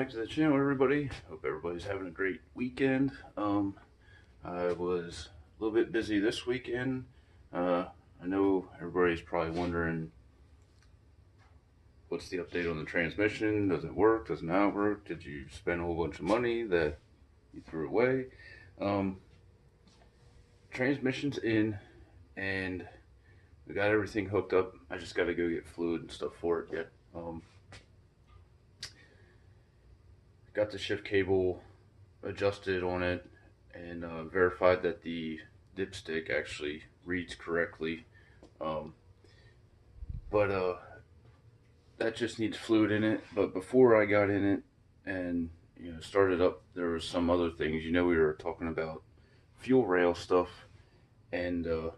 back to the channel, everybody. Hope everybody's having a great weekend. I was a little bit busy this weekend. I know everybody's probably wondering what's the update on the transmission. Does it work? Does it not work? Did you spend a whole bunch of money that you threw away? Um, Transmission's in, and we got everything hooked up. I just got to go get fluid and stuff for it yet. Got the shift cable adjusted on it and verified that the dipstick actually reads correctly. But that just needs fluid in it. But before I got in it and started up, there was some other things. We were talking about fuel rail stuff and the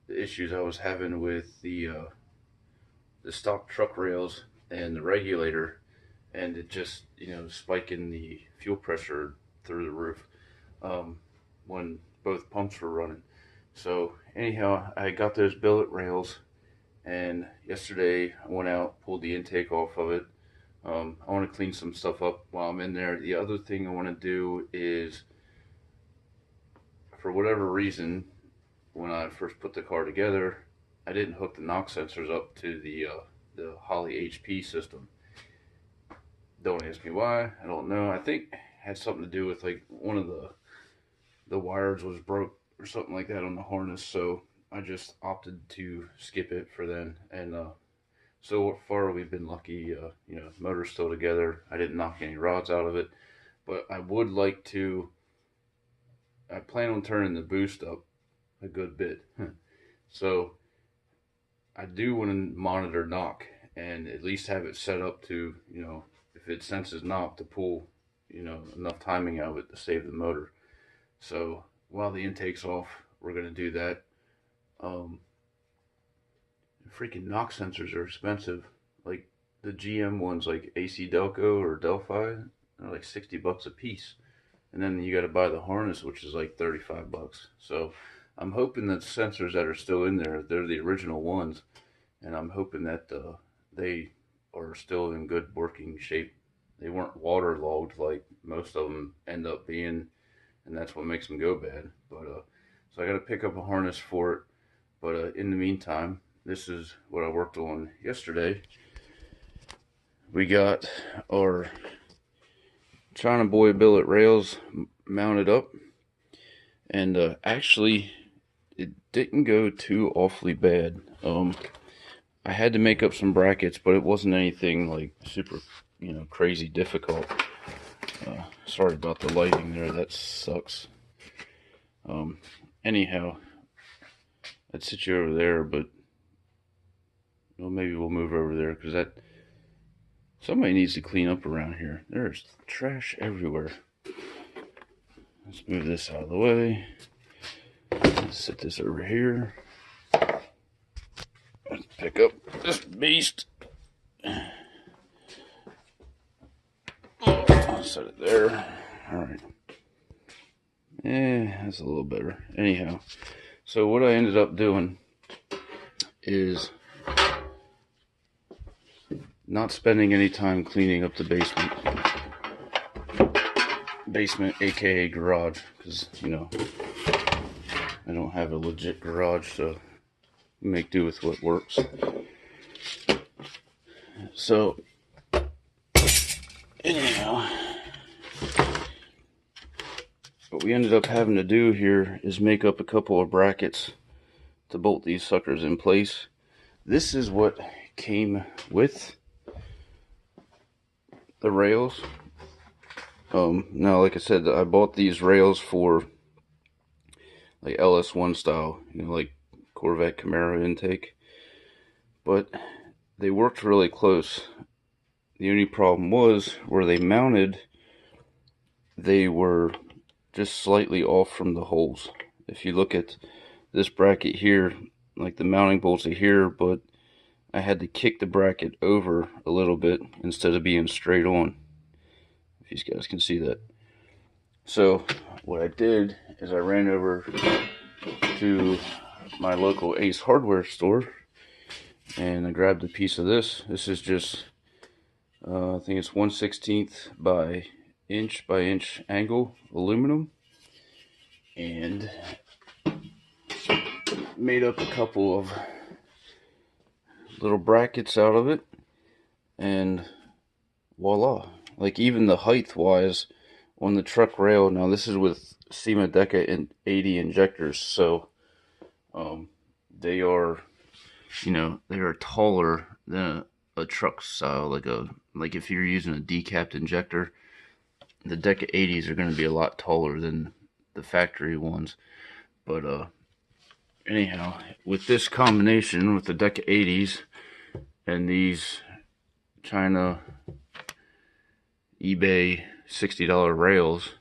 issues I was having with the stock truck rails and the regulator, and it just spiking the fuel pressure through the roof when both pumps were running. So anyhow, I got those billet rails, and yesterday I went out, pulled the intake off of it. I want to clean some stuff up while I'm in there. The other thing I want to do is, for whatever reason, when I first put the car together, I didn't hook the knock sensors up to the Holley HP system. Don't ask me why. I don't know. I think it had something to do with like one of the wires was broke or something like that on the harness. So I just opted to skip it for then. And so far we've been lucky. Motor's still together. I didn't knock any rods out of it, but I would like to. I plan on turning the boost up a good bit. So I do want to monitor knock and at least have it set up to, if it senses knock, to pull, enough timing out of it to save the motor. So while the intake's off, we're going to do that. Freaking knock sensors are expensive. Like the GM ones, like AC Delco or Delphi, they're like $60 a piece. And then you got to buy the harness, which is like $35. So I'm hoping that the sensors that are still in there, they're the original ones. And I'm hoping that they are still in good working shape. They weren't waterlogged like most of them end up being, and that's what makes them go bad. But so I got to pick up a harness for it. But in the meantime, this is what I worked on yesterday. We got our China Boy billet rails mounted up, and actually it didn't go too awfully bad. I had to make up some brackets, but it wasn't anything like super crazy difficult. Sorry about the lighting there, that sucks. Anyhow, I'd sit you over there, but maybe we'll move over there, because somebody needs to clean up around here. There's trash everywhere. Let's move this out of the way. Let's set this over here. Let's pick up this beast. I'll set it there. Alright. That's a little better. Anyhow, so what I ended up doing is not spending any time cleaning up the basement, aka garage, because I don't have a legit garage, so make do with what works. So anyhow, what we ended up having to do here is make up a couple of brackets to bolt these suckers in place. This is what came with the rails. Now, like I said, I bought these rails for like LS1 style, like Corvette Camaro intake, but they worked really close. The only problem was where they mounted, they were just slightly off from the holes. If you look at this bracket here, like the mounting bolts are here, but I had to kick the bracket over a little bit instead of being straight on, if you guys can see that. So what I did is I ran over to my local Ace hardware store and I grabbed a piece of this. This is just I think it's 1/16 by inch angle aluminum, and made up a couple of little brackets out of it, and voila. Like, even the height wise on the truck rail, now this is with SEMA Deca and 80 injectors, so they are, they are taller than a truck style, like if you're using a decapped injector, the Deca 80s are going to be a lot taller than the factory ones. But anyhow, with this combination with the Deca 80s and these China eBay $60 rails,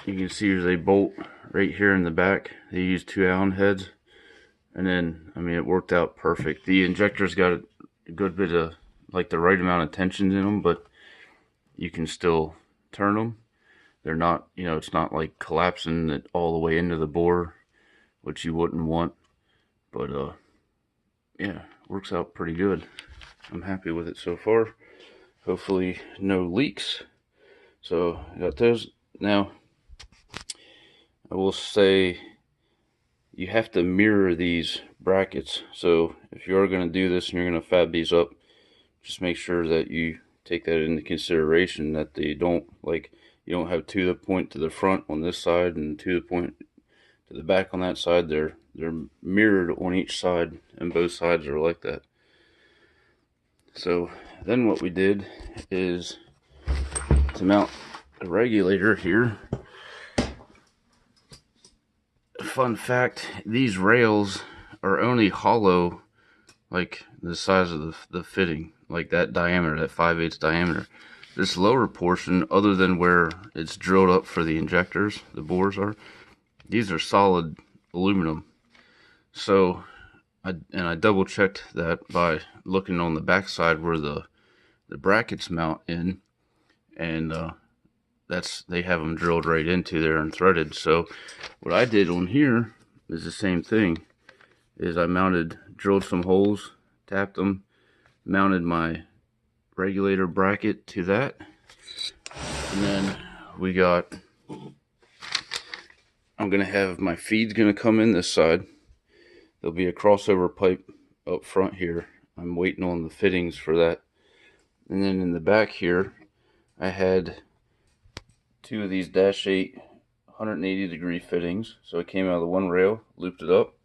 you can see they bolt right here in the back. They use 2 Allen heads, and then, I mean, it worked out perfect. The injector's got a good bit of, like, the right amount of tension in them, but you can still turn them. They're not, it's not like collapsing it all the way into the bore, which you wouldn't want. But yeah, works out pretty good. I'm happy with it so far. Hopefully no leaks. So I got those. Now, I will say you have to mirror these brackets. So if you are going to do this and you're going to fab these up, just make sure that you take that into consideration, that they don't, like, you don't have to the point to the front on this side and to the point to the back on that side. They're mirrored on each side, and both sides are like that. So then what we did is to mount a regulator here. Fun fact, these rails are only hollow like the size of the fitting, like that diameter, that 5/8 diameter. This lower portion, other than where it's drilled up for the injectors, the bores are, these are solid aluminum. So I double checked that by looking on the backside where the brackets mount in, and they have them drilled right into there and threaded. So what I did on here is the same thing. Is I drilled some holes, tapped them, mounted my regulator bracket to that, and then I'm gonna have my feed's gonna come in this side. There'll be a crossover pipe up front here. I'm waiting on the fittings for that. And then in the back here, I had 2 of these -8 180-degree fittings. So I came out of the one rail, looped it up,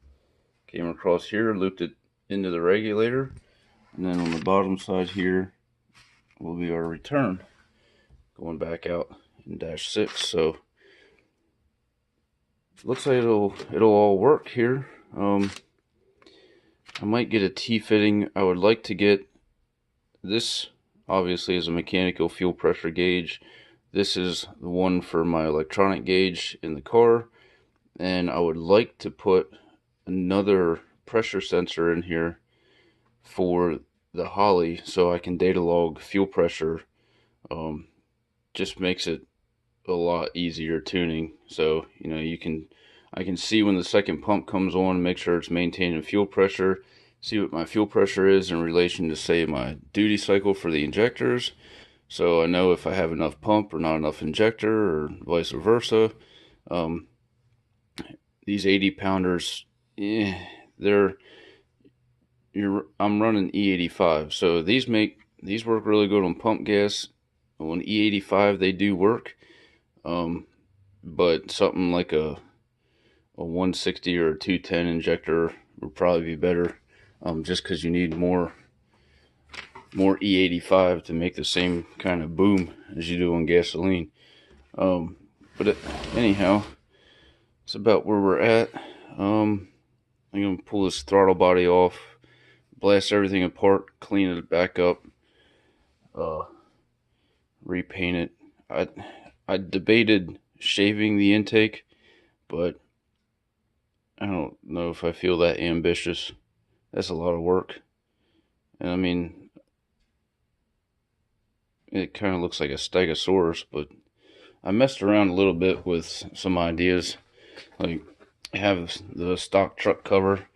came across here, looped it into the regulator, and then on the bottom side here will be our return going back out in -6. So looks like it'll all work here. I might get a T-fitting. I would like to get this, obviously, is a mechanical fuel pressure gauge. This is the one for my electronic gauge in the car, and I would like to put another pressure sensor in here for the Holley so I can data log fuel pressure. Just makes it a lot easier tuning. So I can see when the second pump comes on, make sure it's maintaining fuel pressure, see what my fuel pressure is in relation to, say, my duty cycle for the injectors. So I know if I have enough pump or not enough injector, or vice versa. These 80 pounders, I'm running E85, so these work really good on pump gas. On E85 they do work, but something like a 160 or a 210 injector would probably be better, just because you need more E85 to make the same kind of boom as you do on gasoline. Anyhow, it's about where we're at. I'm gonna pull this throttle body off, blast everything apart, clean it back up, repaint it. I debated shaving the intake, but I don't know if I feel that ambitious. That's a lot of work. And I mean, it kind of looks like a stegosaurus, but I messed around a little bit with some ideas. Like, I have the stock truck cover,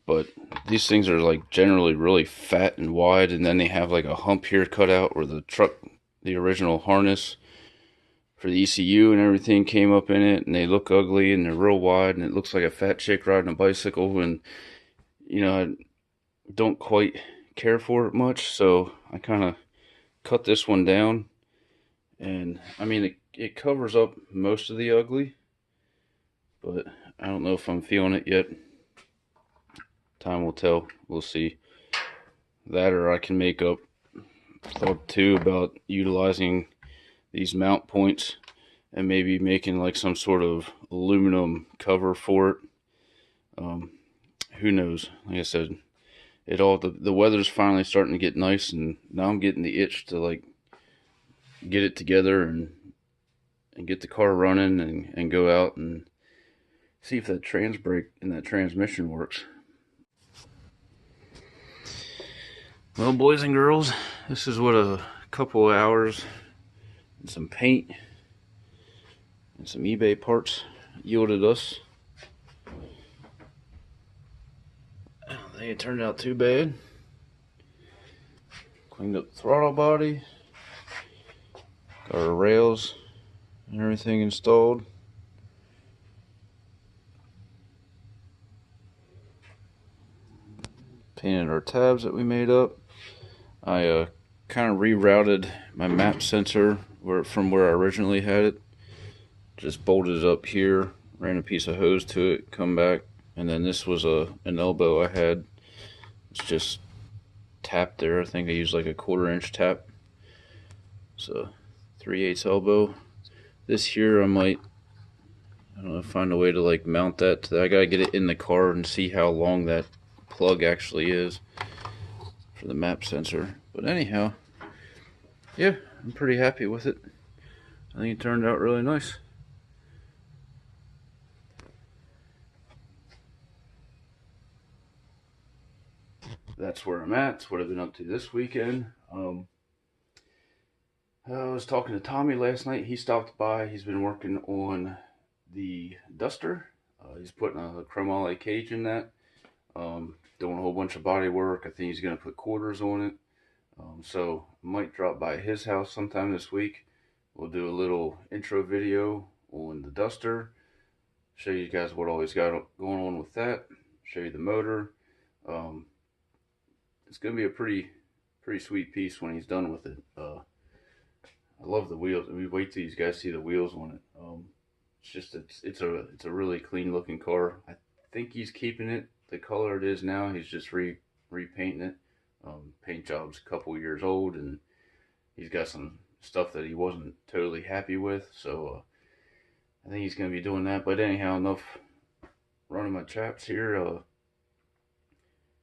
but these things are like generally really fat and wide, and then they have like a hump here cut out where the original harness for the ECU and everything came up in it, and they look ugly and they're real wide, and it looks like a fat chick riding a bicycle, and I don't quite care for it much, so I kind of cut this one down, and I mean it covers up most of the ugly, but I don't know if I'm feeling it yet. Time will tell. We'll see. That, or I can make up thought too about utilizing these mount points and maybe making like some sort of aluminum cover for it. Who knows? Like I said, the weather's finally starting to get nice, and now I'm getting the itch to like get it together and get the car running and go out and see if that trans brake and that transmission works. Well, boys and girls, this is what a couple of hours and some paint and some eBay parts yielded us. I don't think it turned out too bad. Cleaned up the throttle body, got our rails and everything installed. Painted our tabs that we made up. I kind of rerouted my map sensor from where I originally had it. Just bolted it up here, ran a piece of hose to it, come back, and then this was an elbow I had. It's just tapped there. I think I used like a 1/4 inch tap. So 3/8 elbow. This here I don't know, find a way to like mount that. I gotta get it in the car and see how long that plug actually is for the map sensor. But anyhow, yeah, I'm pretty happy with it. I think it turned out really nice. That's where I'm at. That's what I've been up to this weekend. I was talking to Tommy last night. He stopped by. He's been working on the Duster. He's putting a chromoly cage in that. Doing a whole bunch of body work. I think he's going to put quarters on it. So I might drop by his house sometime this week. We'll do a little intro video on the Duster. Show you guys what all he's got going on with that. Show you the motor. It's going to be a pretty sweet piece when he's done with it. I love the wheels. We wait till you guys see the wheels on it. It's a really clean looking car. I think he's keeping it the color it is now. He's just repainting it. Paint job's a couple years old, and he's got some stuff that he wasn't totally happy with. So I think he's going to be doing that. But anyhow, enough running my chaps here.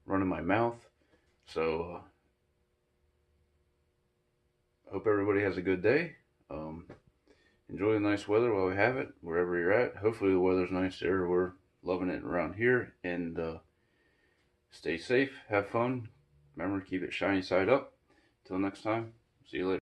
Running my mouth. So hope everybody has a good day. Enjoy the nice weather while we have it, wherever you're at. Hopefully the weather's nice there. We're loving it around here. And stay safe, have fun. Remember to keep it shiny side up. Till next time, see you later.